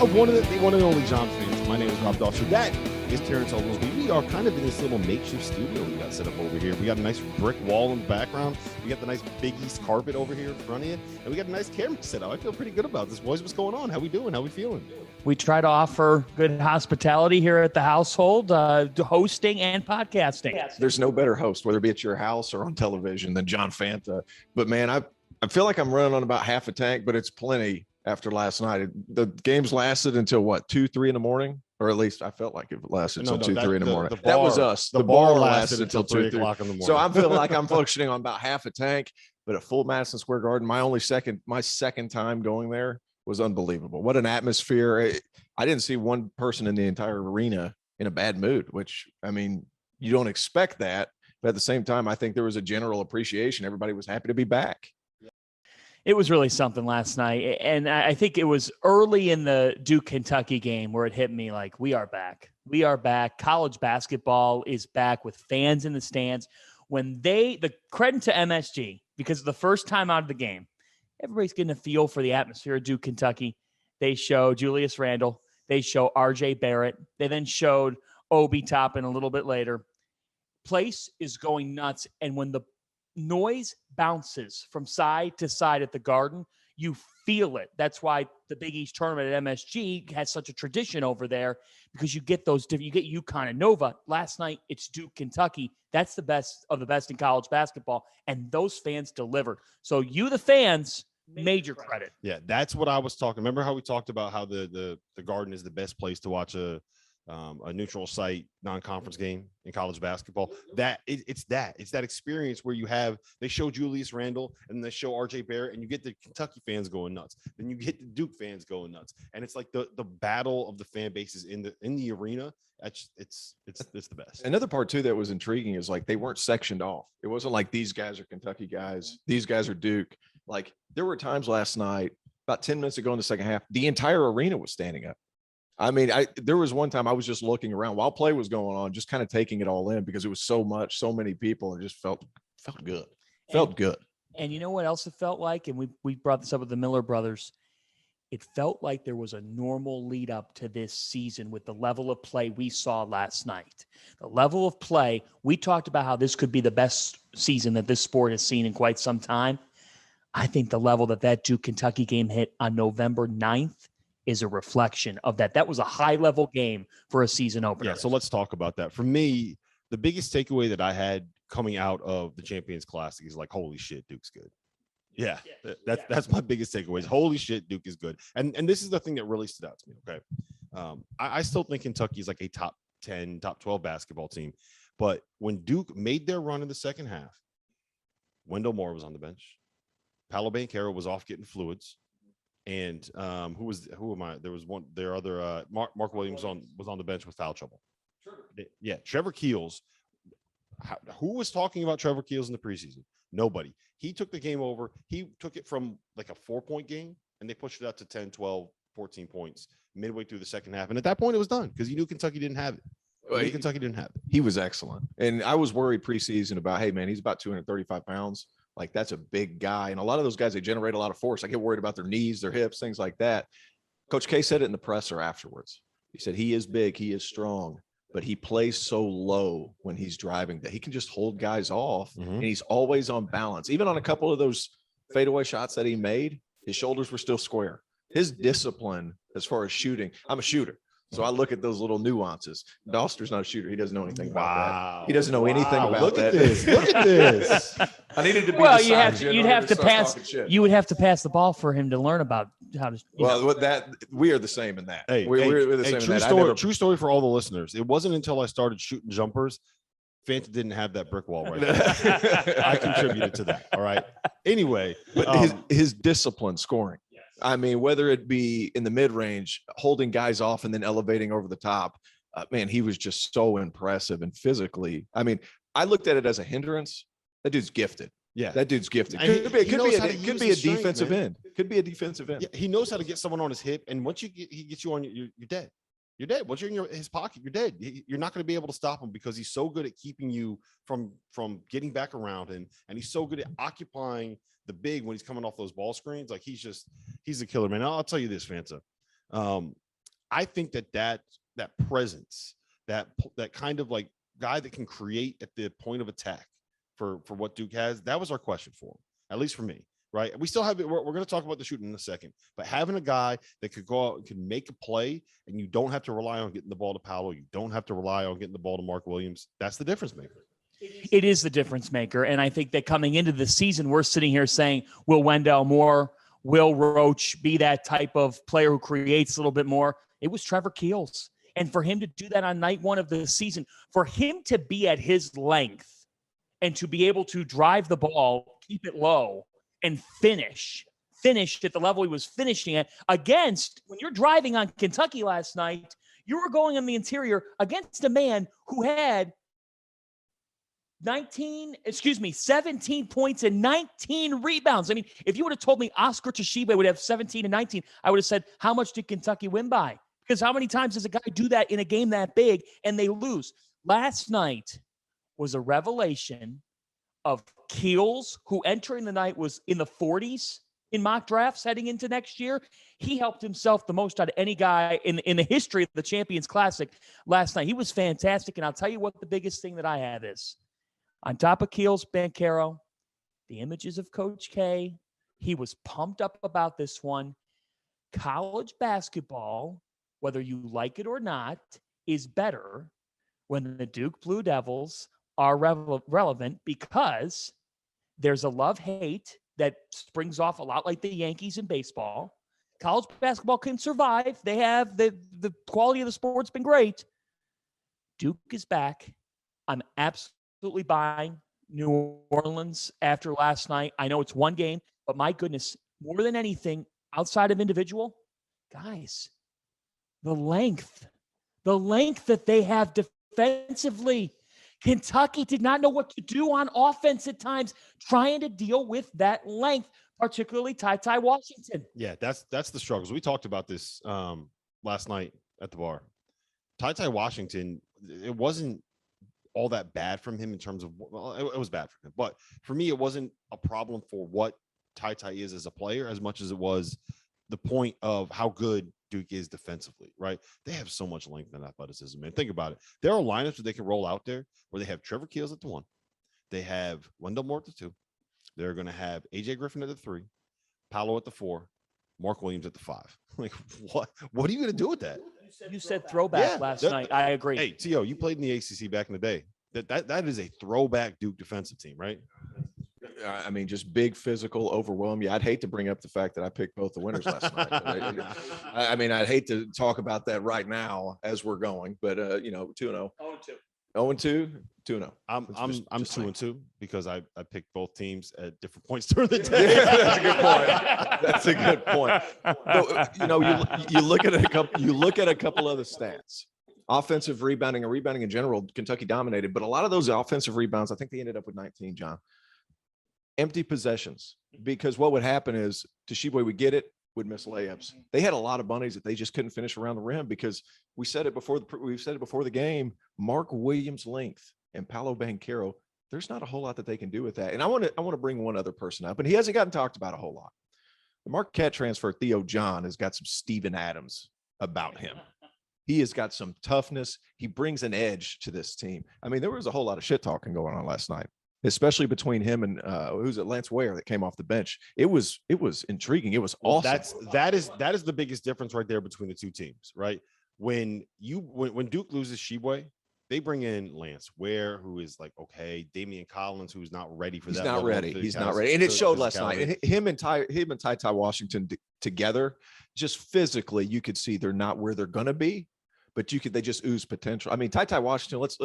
of one and only John fans. My name is Rob Dawson. That is Terrence Oglesby. We are kind of in this little makeshift studio we got set up over here. We got a nice brick wall in the background. We got the nice Big East carpet over here in front of you. And we got a nice camera set up. I feel pretty good about this, boys. What's going on? How we doing? How we feeling? We try to offer good hospitality here at the household, hosting and podcasting. There's no better host, whether it be at your house or on television, than John Fanta. But, man, I feel like I'm running on about half a tank, but it's plenty after last night. The games lasted until, what, 2, 3 in the morning? Or at least I felt like it lasted until 2, 3 in the morning. That was us. The bar lasted until 2, 3 o'clock in the morning. So I'm feeling like I'm functioning on about half a tank, but at full Madison Square Garden, my second time going there was unbelievable. What an atmosphere. I didn't see one person in the entire arena in a bad mood, which, I mean, you don't expect that. But at the same time, I think there was a general appreciation. Everybody was happy to be back. It was really something last night. And I think it was early in the Duke-Kentucky game where it hit me like, we are back. We are back. College basketball is back with fans in the stands. When the credit to MSG, because the first time out of the game, everybody's getting a feel for the atmosphere of Duke-Kentucky. They show Julius Randle. They show R.J. Barrett. They then showed Obi Toppin a little bit later. Place is going nuts. And when the noise bounces from side to side at the Garden, you feel it. That's why the Big East tournament at MSG has such a tradition over there, because you get those different. You get UConn and Nova. Last night it's Duke, Kentucky. That's the best of the best in college basketball, and those fans delivered. So you, the fans, major credit. Yeah, that's what I was talking. Remember how we talked about how the Garden is the best place to watch a neutral site non-conference game in college basketball. It's that experience where they show Julius Randle and they show RJ Barrett, and you get the Kentucky fans going nuts. Then you get the Duke fans going nuts, and it's like the battle of the fan bases in the arena. It's the best. Another part too that was intriguing is like they weren't sectioned off. It wasn't like these guys are Kentucky guys, these guys are Duke. Like there were times last night, about 10 minutes ago in the second half, the entire arena was standing up. I mean, there was one time I was just looking around while play was going on, just kind of taking it all in because it was so many people, and it just felt good. Felt good. And you know what else it felt like? And we brought this up with the Miller brothers. It felt like there was a normal lead up to this season with the level of play we saw last night. The level of play, we talked about how this could be the best season that this sport has seen in quite some time. I think the level that Duke-Kentucky game hit on November 9th is a reflection of that. That was a high-level game for a season opener. Yeah, so let's talk about that. For me, the biggest takeaway that I had coming out of the Champions Classic is like, holy shit, Duke's good. Yeah, that's my biggest takeaway. Holy shit, Duke is good. And this is the thing that really stood out to me, okay? I still think Kentucky is like a top 10, top 12 basketball team. But when Duke made their run in the second half, Wendell Moore was on the bench. Paolo Banchero was off getting fluids. And who am I? There was one. Their other Mark Williamson was on the bench with foul trouble. Yeah, Trevor Keels. Who was talking about Trevor Keels in the preseason? Nobody. He took the game over. He took it from like a 4-point game, and they pushed it up to 10, 12, 14 points midway through the second half. And at that point, it was done because you knew Kentucky didn't have it. Kentucky didn't have it. He was excellent, and I was worried preseason about, hey man, he's about 235 pounds. Like that's a big guy. And a lot of those guys, they generate a lot of force. I get worried about their knees, their hips, things like that. Coach K said it in the presser afterwards. He said, he is big, he is strong, but he plays so low when he's driving that he can just hold guys off. And he's always on balance. Even on a couple of those fadeaway shots that he made, his shoulders were still square. His discipline as far as shooting, I'm a shooter. So I look at those little nuances. Doster's not a shooter. He doesn't know anything about that. He doesn't know anything about that. Look at this. I needed to be you'd have to pass. You would have to pass the ball for him to learn about how to. We are the same in that. Hey, we're the same true in that. Story, true story for all the listeners. It wasn't until I started shooting jumpers, Fanta didn't have that brick wall right there. I contributed to that. All right. Anyway, but his discipline scoring. I mean, whether it be in the mid-range, holding guys off and then elevating over the top, man, he was just so impressive and physically. I mean, I looked at it as a hindrance. That dude's gifted. Yeah, that dude's gifted. Could be a defensive end. Could be a defensive end. Yeah, he knows how to get someone on his hip, and once he gets you on, you're dead. You're dead. Once you're in his pocket, you're dead. You're not going to be able to stop him because he's so good at keeping you from getting back around, and he's so good at occupying the big when he's coming off those ball screens. Like he's a killer, man. I'll tell you this, Fanta. I think that presence, that kind of like guy that can create at the point of attack for what Duke has, that was our question for him, at least for me. Right. We still have it. We're going to talk about the shooting in a second, but having a guy that could go out and can make a play and you don't have to rely on getting the ball to Paolo. You don't have to rely on getting the ball to Mark Williams. That's the difference maker. It is the difference maker. And I think that coming into the season, we're sitting here saying, will Wendell Moore, will Roach be that type of player who creates a little bit more? It was Trevor Keels. And for him to do that on night one of the season, for him to be at his length and to be able to drive the ball, keep it low, and finished at the level he was finishing at against, when you're driving on Kentucky last night, you were going in the interior against a man who had 17 points and 19 rebounds. I mean, if you would have told me Oscar Tshiebwe would have 17 and 19, I would have said, how much did Kentucky win by? Because how many times does a guy do that in a game that big and they lose? Last night was a revelation of Keels, who entering the night was in the 40s in mock drafts heading into next year. He helped himself the most out of any guy in the history of the Champions Classic last night. He was fantastic. And I'll tell you what the biggest thing that I have is, on top of Keels, Banchero, the images of Coach K. He was pumped up about this one. College basketball, whether you like it or not, is better when the Duke Blue Devils are relevant, because there's a love-hate that springs off a lot like the Yankees in baseball. College basketball can survive. They have the quality of the sport's been great. Duke is back. I'm absolutely buying New Orleans after last night. I know it's one game, but my goodness, more than anything, outside of individual, guys, the length that they have defensively. Kentucky did not know what to do on offense at times, trying to deal with that length, particularly Ty Washington. Yeah, that's the struggles. We talked about this last night at the bar. Ty Washington, it wasn't all that bad from him in terms of, well, it was bad for him. But for me, it wasn't a problem for what Ty is as a player as much as it was the point of how good Duke is defensively, right? They have so much length and athleticism, man. Think about it. There are lineups that they can roll out there where they have Trevor Keels at the 1. They have Wendell Moore at the 2. They're going to have AJ Griffin at the 3, Paolo at the 4, Mark Williams at the 5. Like, what are you going to do with that? You said throwback last night. I agree. Hey, Theo, you played in the ACC back in the day. That is a throwback Duke defensive team, right? I mean, just big, physical, overwhelm you. I'd hate to bring up the fact that I picked both the winners last night. I mean, I'd hate to talk about that right now as we're going, but 2-0. 0-2, 2-0. I'm 2-2 because I picked both teams at different points during the day. That's a good point. You look at a couple other stats. Offensive rebounding and rebounding in general, Kentucky dominated, but a lot of those offensive rebounds, I think they ended up with 19, John. Empty possessions, because what would happen is Tshiebwe would get it, would miss layups. They had a lot of bunnies that they just couldn't finish around the rim, because we said it before the game. Mark Williams' length and Paolo Banchero, there's not a whole lot that they can do with that. And I want to bring one other person up, and he hasn't gotten talked about a whole lot. The Marquette transfer, Theo John, has got some Steven Adams about him. He has got some toughness. He brings an edge to this team. I mean, there was a whole lot of shit talking going on last night, especially between him and who's it, Lance Ware, that came off the bench. It was intriguing. It was awesome. That is the biggest difference right there between the two teams, right? When Duke loses Tshiebwe, they bring in Lance Ware, who is like, okay, Damian Collins, who's not ready for that. He's not ready. And it showed last night. And him and Ty Washington together, just physically, you could see they're not where they're gonna be, but they just ooze potential. I mean, Ty Washington, let's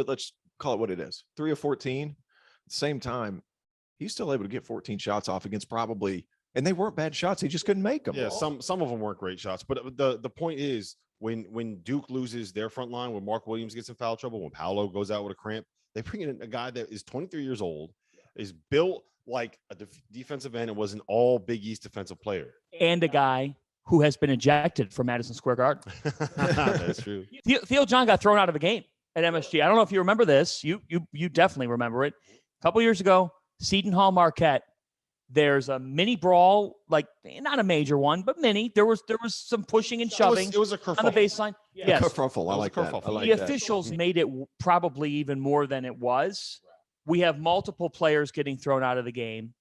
call it what it is. 3 of 14. At the same time, he's still able to get 14 shots off against probably, and they weren't bad shots. He just couldn't make them. Yeah, some of them weren't great shots. But the point is, when Duke loses their front line, when Mark Williams gets in foul trouble, when Paolo goes out with a cramp, they bring in a guy that is 23 years old, is built like a defensive end, and was an all Big East defensive player. And a guy who has been ejected from Madison Square Garden. That's true. Theo John got thrown out of the game at MSG. I don't know if you remember this. You definitely remember it. A couple years ago, Seton Hall Marquette, There's a mini brawl, like not a major one, but mini. There was some pushing and shoving. It was a kerfuffle on the baseline. Yes, Kerfuffle. I like that. I like the officials made it probably even more than it was. We have multiple players getting thrown out of the game.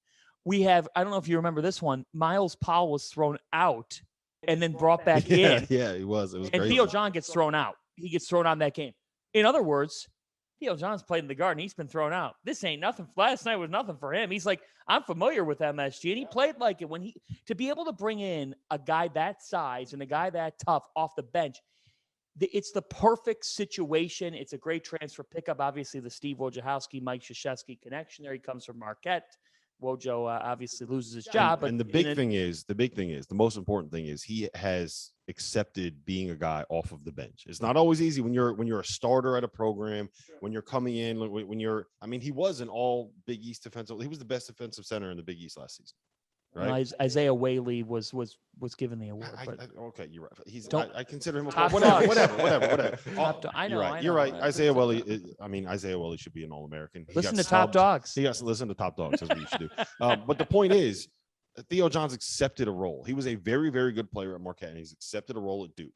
We have, I don't know if you remember this one, Miles Powell was thrown out and then brought back in. Yeah, he was. It was and crazy. Theo John gets thrown out. He gets thrown out in that game. In other words, Theo John's played in the Garden. He's been thrown out. This ain't nothing. Last night was nothing for him. He's like, I'm familiar with MSG, and he played like it. To be able to bring in a guy that size and a guy that tough off the bench, it's the perfect situation. It's a great transfer pickup. Obviously, the Steve Wojciechowski, Mike Krzyzewski connection there. He comes from Marquette. Wojo obviously loses his job. And the big thing is, the most important thing is he has accepted being a guy off of the bench. It's not always easy when you're a starter at a program, when you're coming in, when you're, I mean, he was an all Big East defensive. He was the best defensive center in the Big East last season. Right. Isaiah Whaley was given the award. Okay, you're right. Don't- I consider him a Top whatever. I know. You're right. Isaiah Whaley. Isaiah Whaley should be an All-American. Listen to Top Dogs. He has to listen to Top Dogs. That's what you should do. But the point is, Theo John's accepted a role. He was a very, very good player at Marquette, and he's accepted a role at Duke.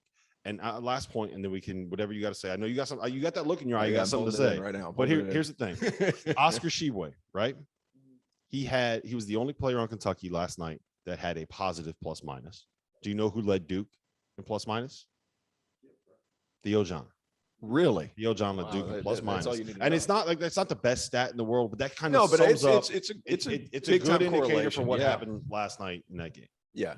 And last point, and then we can whatever you got to say. I know you got some. You got that look in your eye. You got something to say right now. But here's the thing. Oscar Tshiebwe, right? He was the only player on Kentucky last night that had a positive plus minus. Do you know who led Duke in plus minus? Theo John. Really? Theo John led Duke in plus minus. And know. it's not like that's not the best stat in the world, but that kind of it's a good indicator for what happened last night in that game. Yeah.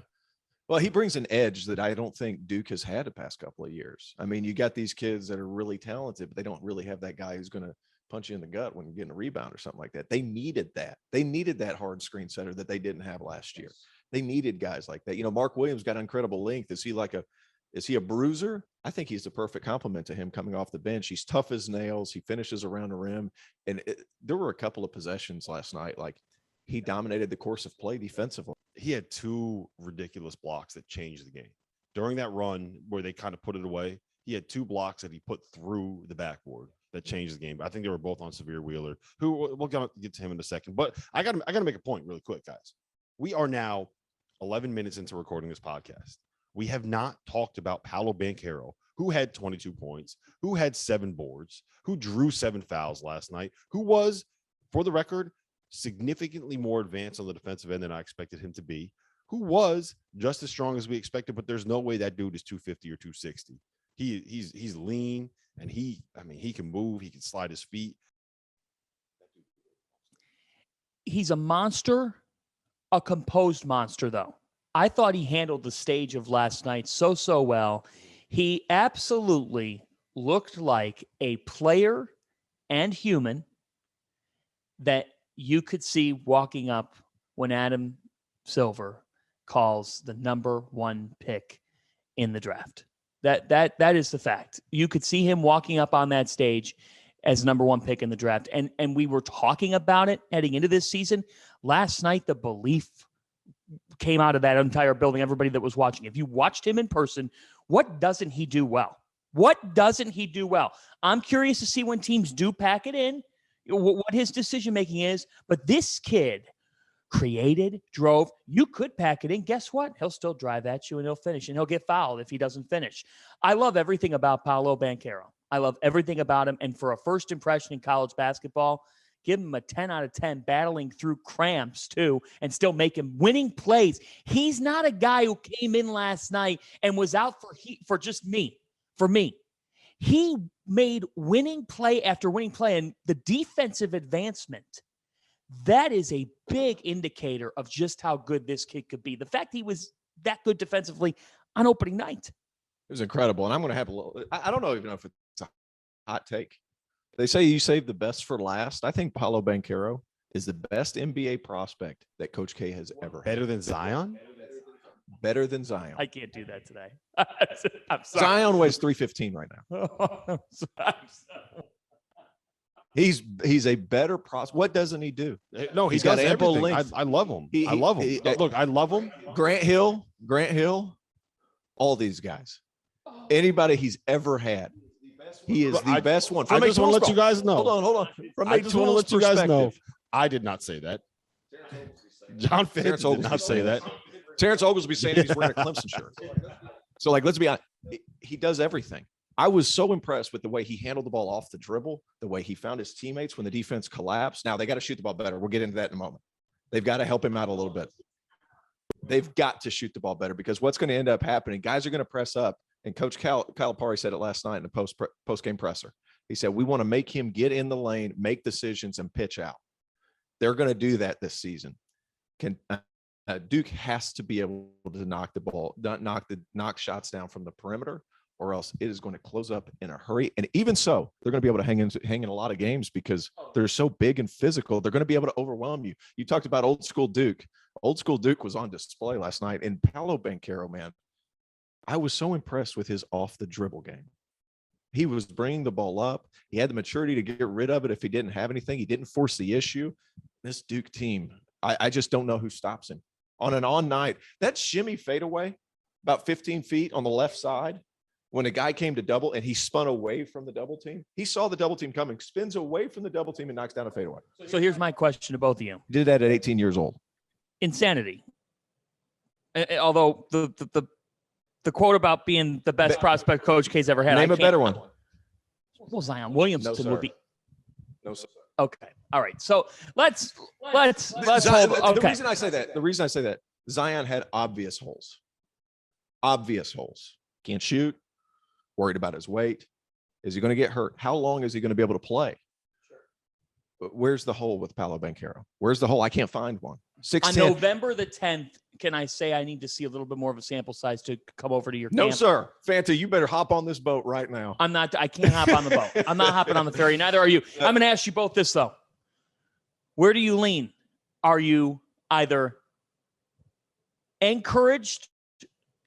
Well, he brings an edge that I don't think Duke has had the past couple of years. I mean, you got these kids that are really talented, but they don't really have that guy who's going to punch you in the gut when you're getting a rebound or something like that. They needed that. They needed that hard screen setter that they didn't have last year. They needed guys like that. You know, Mark Williams got incredible length. Is he a bruiser? I think he's the perfect complement to him coming off the bench. He's tough as nails. He finishes around the rim. And there were a couple of possessions last night. Like he dominated the course of play defensively. He had two ridiculous blocks that changed the game. During that run where they kind of put it away, he had two blocks that he put through the backboard that changed the game. I think they were both on Severe Wheeler, who we'll get to him in a second. But I got to make a point really quick, guys. We are now 11 minutes into recording this podcast. We have not talked about Paolo Banchero, who had 22 points, who had 7 boards, who drew 7 fouls last night, who was, for the record, significantly more advanced on the defensive end than I expected him to be, who was just as strong as we expected, but there's no way that dude is 250 or 260. He's lean. And he can move. He can slide his feet. He's a monster, a composed monster, though. I thought he handled the stage of last night so well. He absolutely looked like a player and human that you could see walking up when Adam Silver calls the number 1 pick in the draft. That is the fact. You could see him walking up on that stage as number 1 pick in the draft. And we were talking about it heading into this season. Last night, the belief came out of that entire building, everybody that was watching. If you watched him in person, what doesn't he do well? What doesn't he do well? I'm curious to see when teams do pack it in, what his decision-making is. But this kid created, drove. You could pack it in. Guess what? He'll still drive at you and he'll finish, and he'll get fouled if he doesn't finish. I love everything about Paolo Banchero. I love everything about him. And for a first impression in college basketball, give him a 10 out of 10, battling through cramps too, and still making winning plays. He's not a guy who came in last night and was out for just me. For me, he made winning play after winning play, and the defensive advancement. That is a big indicator of just how good this kid could be. The fact he was that good defensively on opening night. It was incredible. And I'm going to have a little, I don't even know if it's a hot take. They say you save the best for last. I think Paolo Banchero is the best NBA prospect that Coach K has ever had. Better than Zion? Better than Zion. I can't do that today. I'm sorry. Zion weighs 315 right now. He's a better prospect. What doesn't he do? No, he's got ample length. I love him. I love him. Look, I love him. Grant Hill, all these guys. Anybody he's ever had. He is the best one. I just want to let you guys know. Hold on. I just want to let you guys know. I did not say that. John Fitz did not say that. Terrence Oglesby saying he's wearing a Clemson shirt. So, like, let's be honest. He does everything. I was so impressed with the way he handled the ball off the dribble, the way he found his teammates when the defense collapsed. Now, they got to shoot the ball better. We'll get into that in a moment. They've got to help him out a little bit. They've got to shoot the ball better because what's going to end up happening, guys are going to press up. And Coach Calipari said it last night in the post-game presser. He said, we want to make him get in the lane, make decisions, and pitch out. They're going to do that this season. Duke has to be able to knock the ball, knock shots down from the perimeter, or else it is going to close up in a hurry. And even so, they're going to be able to hang in a lot of games because they're so big and physical. They're going to be able to overwhelm you. You talked about old school Duke. Old school Duke was on display last night. And Paolo Banchero, man, I was so impressed with his off the dribble game. He was bringing the ball up. He had the maturity to get rid of it if he didn't have anything. He didn't force the issue. This Duke team, I just don't know who stops him. On an on night, that shimmy fadeaway about 15 feet on the left side, when a guy came to double and he spun away from the double team, he saw the double team coming, spins away from the double team and knocks down a fadeaway. So here's my question to both of you. He did that at 18 years old. Insanity. Although the quote about being the best prospect Coach K's ever had. Name a better one. Well, Zion Williamson would be. No, sir. Okay. All right. So let's Zion, hold. Okay. The reason I say that, Zion had obvious holes. Obvious holes. Can't shoot. Worried about his weight. Is he going to get hurt? How long is he going to be able to play? Where's the hole with Paolo Banchero? Where's the hole? I can't find one. 6'10". On November the 10th, can I say I need to see a little bit more of a sample size to come over to your camp? No, sir. Fanta, you better hop on this boat right now. I can't hop on the boat. I'm not hopping on the ferry. Neither are you. I'm going to ask you both this, though. Where do you lean? Are you either encouraged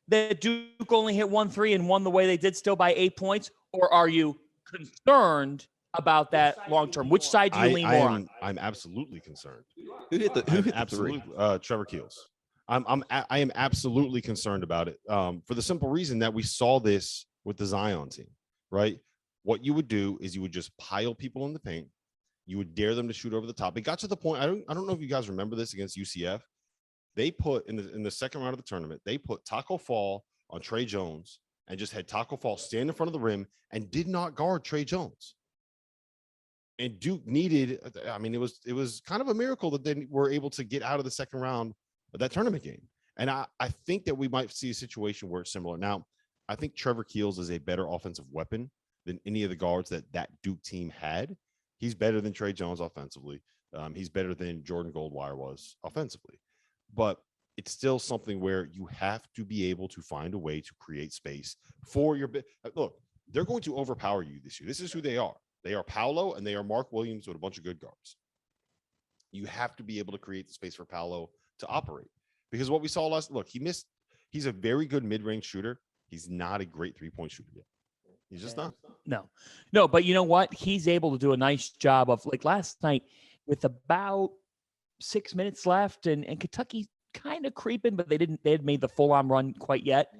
that Duke only hit 1-3 and won the way they did still by 8 points, or are you concerned about that long term? Which side do you lean more on? I'm absolutely concerned. Who hit the three? Trevor Keels. I am absolutely concerned about it for the simple reason that we saw this with the Zion team, right? What you would do is you would just pile people in the paint. You would dare them to shoot over the top. It got to the point, I don't know if you guys remember this against UCF. They put in the second round of the tournament, they put Taco Fall on Trey Jones and just had Taco Fall stand in front of the rim and did not guard Trey Jones. And Duke needed, I mean, it was kind of a miracle that they were able to get out of the second round of that tournament game. And I think that we might see a situation where it's similar. Now, I think Trevor Keels is a better offensive weapon than any of the guards that Duke team had. He's better than Trey Jones offensively. He's better than Jordan Goldwire was offensively. But it's still something where you have to be able to find a way to create space for your – look, they're going to overpower you this year. This is who they are. They are Paolo and they are Mark Williams with a bunch of good guards. You have to be able to create the space for Paolo to operate. Because what we saw he's a very good mid-range shooter. He's not a great three-point shooter yet. He's just not. No, but you know what? He's able to do a nice job of, like last night with about 6 minutes left and Kentucky kind of creeping, but they had made the full-on run quite yet.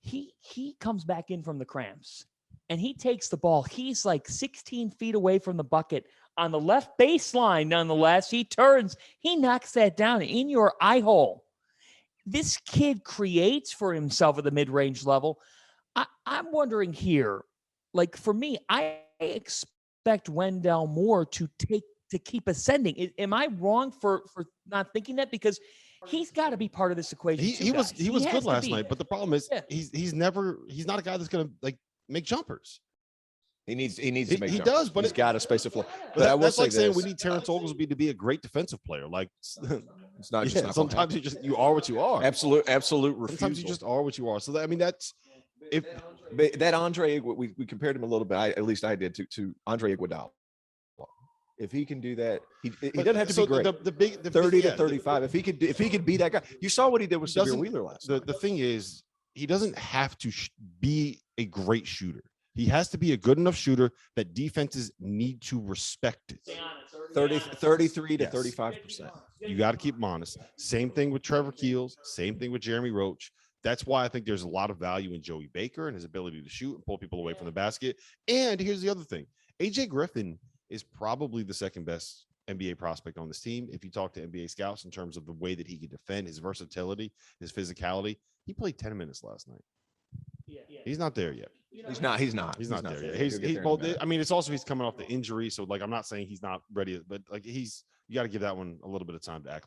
He comes back in from the cramps and he takes the ball. He's like 16 feet away from the bucket on the left baseline. Nonetheless, he turns, he knocks that down in your eye hole. This kid creates for himself at the mid-range level. I'm wondering here, like for me, I expect Wendell Moore to keep ascending. Am I wrong for not thinking that? Because he's got to be part of this equation. He was good last night, but the problem is he's not a guy that's going to like make jumpers. He needs to make jumpers. He does, but he's got a space of floor. But that's like saying we need Terrence Oglesby to be a great defensive player. Like it's not just sometimes you are what you are. Absolute refusal. Sometimes you just are what you are. So that's that Andre, we compared him a little bit. At least I did to Andre Iguodala. If he can do that, he doesn't have to be great. The big 30 to 35. If he could be that guy, you saw what he did with Severe Wheeler last night. The thing is, he doesn't have to be a great shooter. He has to be a good enough shooter that defenses need to respect it. 33 to 35%. You got to keep him honest. Same thing with Trevor Keels. Same thing with Jeremy Roach. That's why I think there's a lot of value in Joey Baker and his ability to shoot and pull people away from the basket. And here's the other thing. AJ Griffin is probably the second best NBA prospect on this team. If you talk to NBA scouts in terms of the way that he can defend, his versatility, his physicality, he played 10 minutes last night. He's not there yet. He's not there yet. He'll I mean, it's also he's coming off the injury, so like I'm not saying he's not ready, but like you got to give that one a little bit of time to acclimate.